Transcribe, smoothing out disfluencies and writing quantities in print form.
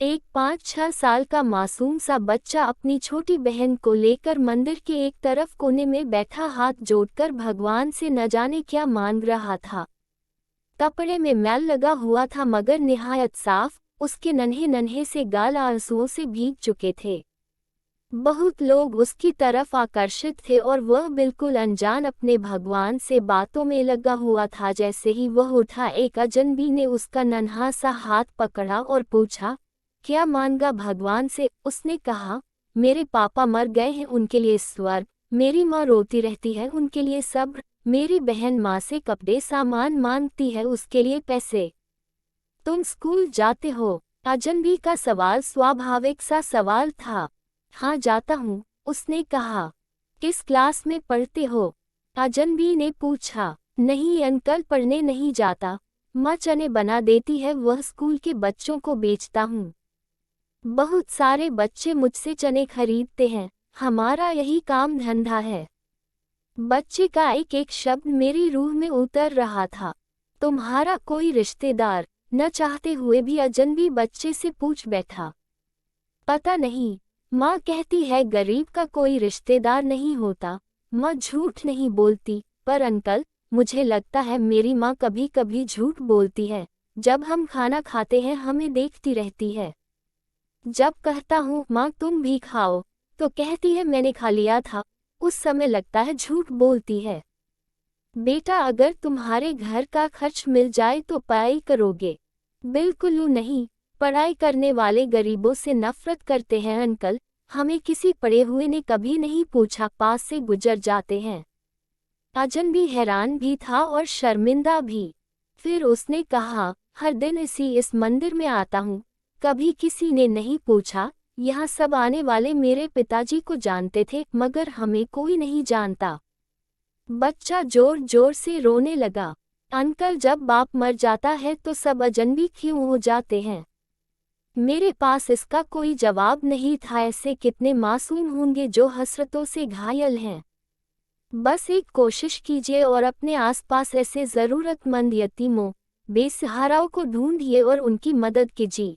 एक 5-6 साल का मासूम सा बच्चा अपनी छोटी बहन को लेकर मंदिर के एक तरफ कोने में बैठा हाथ जोड़कर भगवान से न जाने क्या मांग रहा था। कपड़े में मैल लगा हुआ था मगर निहायत साफ, उसके नन्हे नन्हे से गाल आंसुओं से भीग चुके थे। बहुत लोग उसकी तरफ आकर्षित थे और वह बिल्कुल अनजान अपने भगवान से बातों में लगा हुआ था। जैसे ही वह उठा, एक अजनबी ने उसका नन्हा सा हाथ पकड़ा और पूछा, क्या मांगा भगवान से? उसने कहा, मेरे पापा मर गए हैं, उनके लिए स्वर्ग। मेरी माँ रोती रहती है, उनके लिए सब्र। मेरी बहन माँ से कपड़े सामान मांगती है, उसके लिए पैसे। तुम स्कूल जाते हो? अजनबी का सवाल स्वाभाविक सा सवाल था। हाँ जाता हूँ, उसने कहा। किस क्लास में पढ़ते हो? अजनबी ने पूछा। नहीं अंकल, पढ़ने नहीं जाता। माँ चने बना देती है, वह स्कूल के बच्चों को बेचता हूँ। बहुत सारे बच्चे मुझसे चने खरीदते हैं, हमारा यही काम धंधा है। बच्चे का एक एक शब्द मेरी रूह में उतर रहा था। तुम्हारा कोई रिश्तेदार? न चाहते हुए भी अजनबी बच्चे से पूछ बैठा। पता नहीं, माँ कहती है गरीब का कोई रिश्तेदार नहीं होता। माँ झूठ नहीं बोलती, पर अंकल, मुझे लगता है मेरी माँ कभी कभी झूठ बोलती है। जब हम खाना खाते हैं हमें देखती रहती है। जब कहता हूँ माँ तुम भी खाओ, तो कहती है मैंने खा लिया था। उस समय लगता है झूठ बोलती है। बेटा, अगर तुम्हारे घर का खर्च मिल जाए तो पढ़ाई करोगे? बिल्कुल नहीं, पढ़ाई करने वाले गरीबों से नफरत करते हैं अंकल। हमें किसी पढ़े हुए ने कभी नहीं पूछा, पास से गुजर जाते हैं। अजनबी हैरान भी था और शर्मिंदा भी। फिर उसने कहा, हर दिन इस मंदिर में आता हूँ, कभी किसी ने नहीं पूछा। यहाँ सब आने वाले मेरे पिताजी को जानते थे, मगर हमें कोई नहीं जानता। बच्चा जोर जोर से रोने लगा। अंकल, जब बाप मर जाता है तो सब अजनबी क्यों हो जाते हैं? मेरे पास इसका कोई जवाब नहीं था। ऐसे कितने मासूम होंगे जो हसरतों से घायल हैं। बस एक कोशिश कीजिए और अपने आसपास ऐसे ज़रूरतमंद यतीमों, बेसहाराओं को ढूंढिए और उनकी मदद कीजिए।